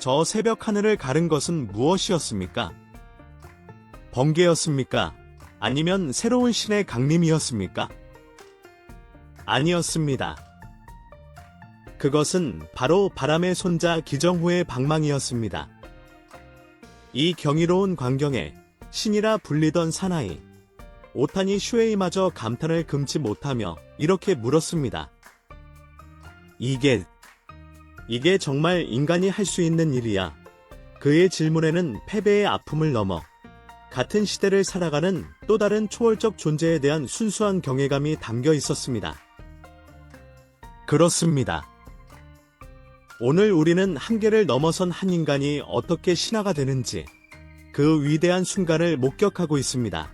저 새벽 하늘을 가른 것은 무엇이었습니까? 번개였습니까? 아니면 새로운 신의 강림이었습니까? 아니었습니다. 그것은 바로 바람의 손자 기정후의 방망이였습니다. 이 경이로운 광경에 신이라 불리던 사나이 오타니 슈에이마저 감탄을 금치 못하며 이렇게 물었습니다. 이게 정말 인간이 할 수 있는 일이야. 그의 질문에는 패배의 아픔을 넘어 같은 시대를 살아가는 또 다른 초월적 존재에 대한 순수한 경외감이 담겨 있었습니다. 그렇습니다. 오늘 우리는 한계를 넘어선 한 인간이 어떻게 신화가 되는지 그 위대한 순간을 목격하고 있습니다.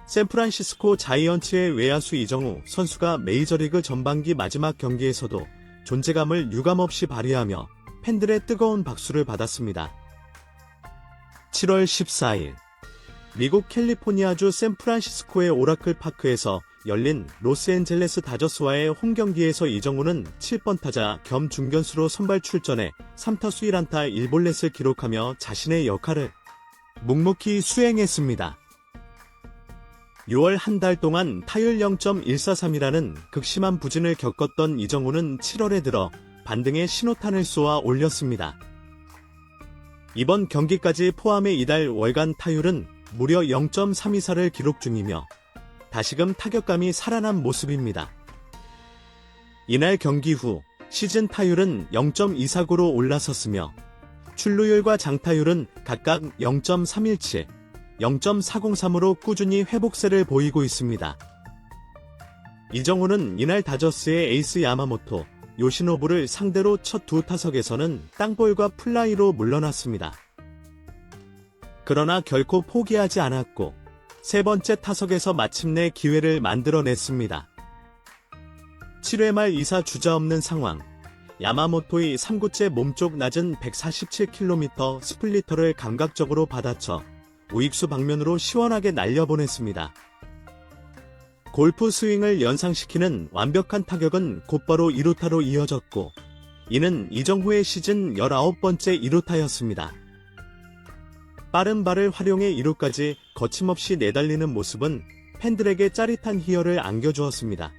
샌프란시스코 자이언츠의 외야수 이정후 선수가 메이저리그 전반기 마지막 경기에서도 존재감을 유감없이 발휘하며 팬들의 뜨거운 박수를 받았습니다. 7월 14일 미국 캘리포니아주 샌프란시스코의 오라클 파크에서 열린 로스앤젤레스 다저스와의 홈경기에서 이정후는 7번 타자 겸 중견수로 선발 출전해 3타수 1안타 1볼넷을 기록하며 자신의 역할을 묵묵히 수행했습니다. 6월 한 달 동안 타율 0.143이라는 극심한 부진을 겪었던 이정후는 7월에 들어 반등의 신호탄을 쏘아 올렸습니다. 이번 경기까지 포함해 이달 월간 타율은 무려 0.324를 기록 중이며 다시금 타격감이 살아난 모습입니다. 이날 경기 후 시즌 타율은 0.249로 올라섰으며 출루율과 장타율은 각각 0.317, 0.403으로 꾸준히 회복세를 보이고 있습니다. 이정후는 이날 다저스의 에이스 야마모토, 요시노부를 상대로 첫 두 타석에서는 땅볼과 플라이로 물러났습니다. 그러나 결코 포기하지 않았고 세 번째 타석에서 마침내 기회를 만들어냈습니다. 7회 말 2사 주자 없는 상황, 야마모토의 3구째 몸쪽 낮은 147km 스플리터를 감각적으로 받아쳐 우익수 방면으로 시원하게 날려보냈습니다. 골프 스윙을 연상시키는 완벽한 타격은 곧바로 2루타로 이어졌고 이는 이정후의 시즌 19번째 2루타였습니다. 빠른 발을 활용해 2루까지 거침없이 내달리는 모습은 팬들에게 짜릿한 희열을 안겨주었습니다.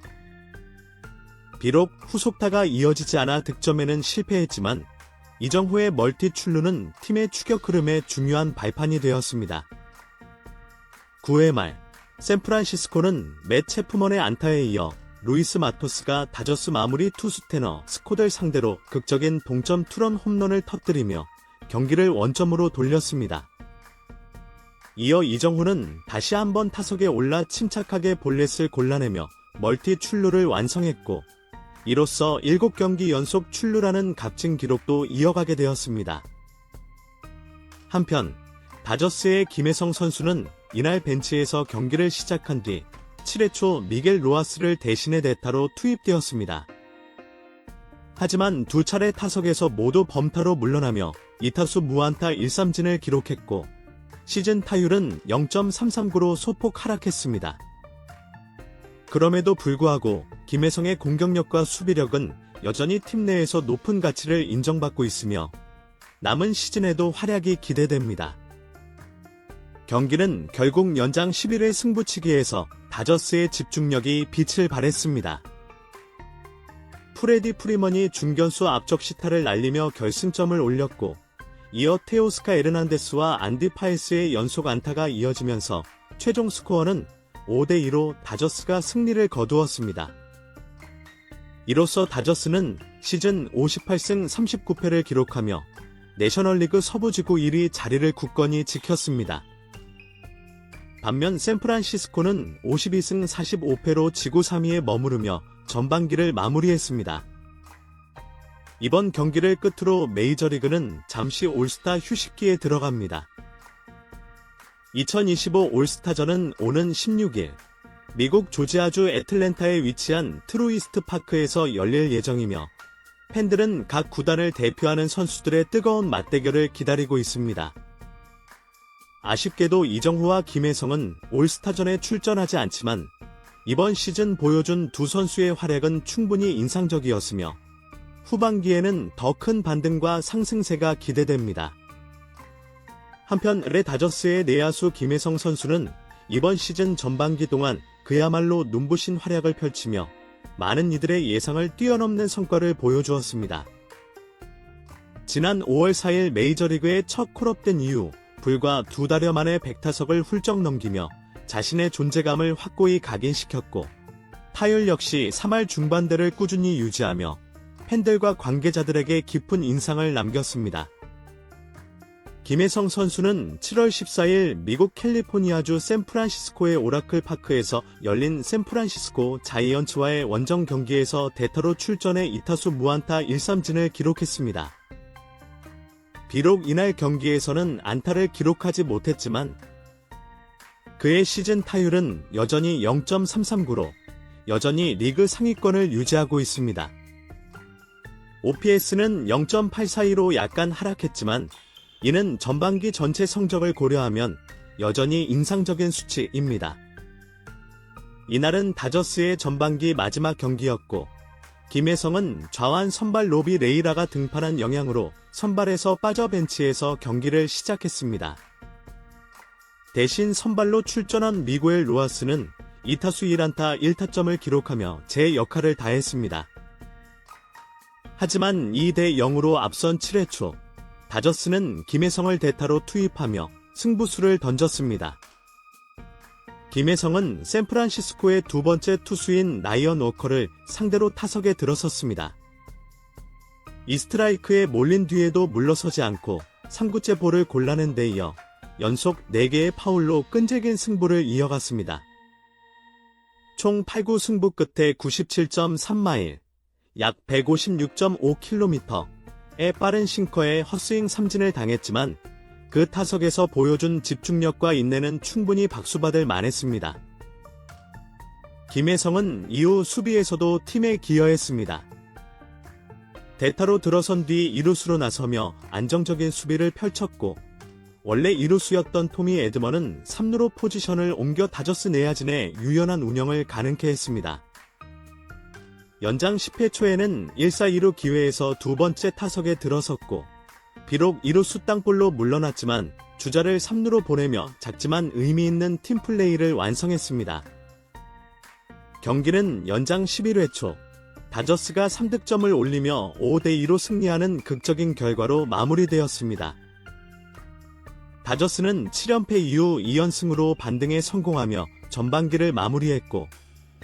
비록 후속타가 이어지지 않아 득점에는 실패했지만 이정후의 멀티 출루는 팀의 추격 흐름에 중요한 발판이 되었습니다. 9회 말 샌프란시스코는 맷 체프먼의 안타에 이어 루이스 마토스가 다저스 마무리 투수 테너 스코델 상대로 극적인 동점 투런 홈런을 터뜨리며 경기를 원점으로 돌렸습니다. 이어 이정후는 다시 한번 타석에 올라 침착하게 볼넷을 골라내며 멀티 출루를 완성했고 이로써 7경기 연속 출루라는 값진 기록도 이어가게 되었습니다. 한편 다저스의 김혜성 선수는 이날 벤치에서 경기를 시작한 뒤 7회 초 미겔 로하스를 대신해 대타로 투입되었습니다. 하지만 두 차례 타석에서 모두 범타로 물러나며 2타수 무안타 1삼진을 기록했고 시즌 타율은 0.339로 소폭 하락했습니다. 그럼에도 불구하고 김혜성의 공격력과 수비력은 여전히 팀 내에서 높은 가치를 인정받고 있으며 남은 시즌에도 활약이 기대됩니다. 경기는 결국 연장 11회 승부치기에서 다저스의 집중력이 빛을 발했습니다. 프레디 프리먼이 중견수 앞쪽 시타를 날리며 결승점을 올렸고 이어 테오스카 에르난데스와 안디 파에스의 연속 안타가 이어지면서 최종 스코어는 5대2로 다저스가 승리를 거두었습니다. 이로써 다저스는 시즌 58승 39패를 기록하며 내셔널리그 서부지구 1위 자리를 굳건히 지켰습니다. 반면 샌프란시스코는 52승 45패로 지구 3위에 머무르며 전반기를 마무리했습니다. 이번 경기를 끝으로 메이저리그는 잠시 올스타 휴식기에 들어갑니다. 2025 올스타전은 오는 16일 미국 조지아주 애틀랜타에 위치한 트루이스트 파크에서 열릴 예정이며 팬들은 각 구단을 대표하는 선수들의 뜨거운 맞대결을 기다리고 있습니다. 아쉽게도 이정후와 김혜성은 올스타전에 출전하지 않지만 이번 시즌 보여준 두 선수의 활약은 충분히 인상적이었으며 후반기에는 더 큰 반등과 상승세가 기대됩니다. 한편 LA 다저스의 내야수 김혜성 선수는 이번 시즌 전반기 동안 그야말로 눈부신 활약을 펼치며 많은 이들의 예상을 뛰어넘는 성과를 보여주었습니다. 지난 5월 4일 메이저리그에 첫 콜업된 이후 불과 2달여 만에 100타석을 훌쩍 넘기며 자신의 존재감을 확고히 각인시켰고 타율 역시 3할 중반대를 꾸준히 유지하며 팬들과 관계자들에게 깊은 인상을 남겼습니다. 김혜성 선수는 7월 14일 미국 캘리포니아주 샌프란시스코의 오라클 파크에서 열린 샌프란시스코 자이언츠와의 원정 경기에서 대타로 출전해 2타수 무안타 1삼진을 기록했습니다. 비록 이날 경기에서는 안타를 기록하지 못했지만 그의 시즌 타율은 여전히 0.339로 여전히 리그 상위권을 유지하고 있습니다. OPS는 0.842로 약간 하락했지만 이는 전반기 전체 성적을 고려하면 여전히 인상적인 수치입니다. 이날은 다저스의 전반기 마지막 경기였고 김혜성은 좌완 선발 로비 레이라가 등판한 영향으로 선발에서 빠져 벤치에서 경기를 시작했습니다. 대신 선발로 출전한 미구엘 로하스는 2타수 1안타 1타점을 기록하며 제 역할을 다했습니다. 하지만 2대 0으로 앞선 7회 초 다저스는 김혜성을 대타로 투입하며 승부수를 던졌습니다. 김혜성은 샌프란시스코의 두 번째 투수인 라이언 워커를 상대로 타석에 들어섰습니다. 이스트라이크에 몰린 뒤에도 물러서지 않고 3구째 볼을 골라낸 데 이어 연속 4개의 파울로 끈질긴 승부를 이어갔습니다. 총 8구 승부 끝에 97.3마일, 약 156.5km의 빠른 싱커에 헛스윙 삼진을 당했지만 그 타석에서 보여준 집중력과 인내는 충분히 박수받을 만했습니다. 김혜성은 이후 수비에서도 팀에 기여했습니다. 대타로 들어선 뒤 2루수로 나서며 안정적인 수비를 펼쳤고 원래 2루수였던 토미 에드먼은 3루로 포지션을 옮겨 다저스 내야진의 유연한 운영을 가능케 했습니다. 연장 10회 초에는 1사2루 기회에서 두 번째 타석에 들어섰고 비록 2루수 땅볼로 물러났지만 주자를 3루로 보내며 작지만 의미 있는 팀플레이를 완성했습니다. 경기는 연장 11회 초 다저스가 3득점을 올리며 5대2로 승리하는 극적인 결과로 마무리되었습니다. 다저스는 7연패 이후 2연승으로 반등에 성공하며 전반기를 마무리했고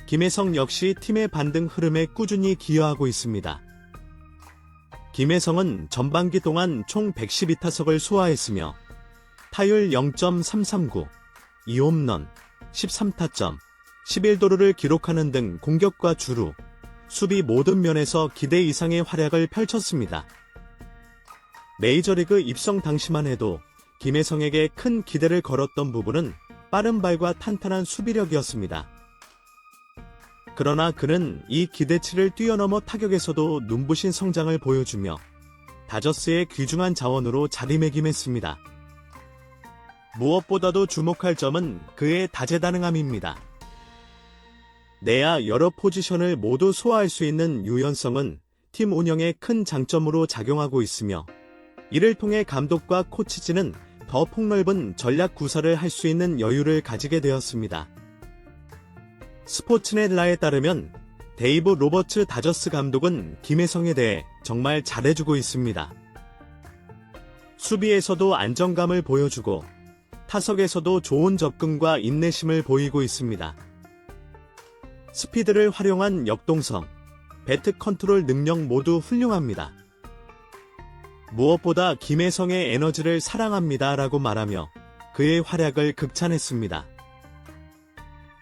김혜성 역시 팀의 반등 흐름에 꾸준히 기여하고 있습니다. 김혜성은 전반기 동안 총 112타석을 소화했으며 타율 0.339, 2홈런, 13타점, 11도루를 기록하는 등 공격과 주루, 수비 모든 면에서 기대 이상의 활약을 펼쳤습니다. 메이저리그 입성 당시만 해도 김혜성에게 큰 기대를 걸었던 부분은 빠른 발과 탄탄한 수비력이었습니다. 그러나 그는 이 기대치를 뛰어넘어 타격에서도 눈부신 성장을 보여주며 다저스의 귀중한 자원으로 자리매김했습니다. 무엇보다도 주목할 점은 그의 다재다능함입니다. 내야 여러 포지션을 모두 소화할 수 있는 유연성은 팀 운영에 큰 장점으로 작용하고 있으며 이를 통해 감독과 코치진은 더 폭넓은 전략 구사를 할 수 있는 여유를 가지게 되었습니다. 스포츠넷라에 따르면 데이브 로버츠 다저스 감독은 김혜성에 대해 정말 잘해주고 있습니다. 수비에서도 안정감을 보여주고 타석에서도 좋은 접근과 인내심을 보이고 있습니다. 스피드를 활용한 역동성, 배트 컨트롤 능력 모두 훌륭합니다. 무엇보다 김혜성의 에너지를 사랑합니다 라고 말하며 그의 활약을 극찬했습니다.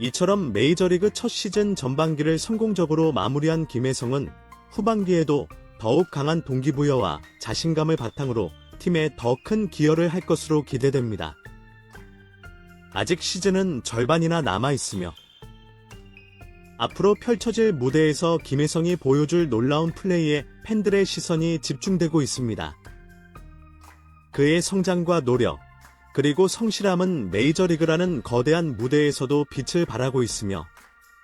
이처럼 메이저리그 첫 시즌 전반기를 성공적으로 마무리한 김혜성은 후반기에도 더욱 강한 동기부여와 자신감을 바탕으로 팀에 더 큰 기여를 할 것으로 기대됩니다. 아직 시즌은 절반이나 남아있으며 앞으로 펼쳐질 무대에서 김혜성이 보여줄 놀라운 플레이에 팬들의 시선이 집중되고 있습니다. 그의 성장과 노력, 그리고 성실함은 메이저리그라는 거대한 무대에서도 빛을 발하고 있으며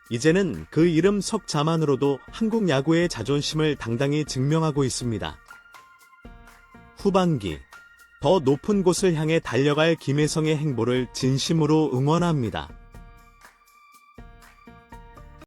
이제는 그 이름 석자만으로도 한국 야구의 자존심을 당당히 증명하고 있습니다. 후반기, 더 높은 곳을 향해 달려갈 김혜성의 행보를 진심으로 응원합니다.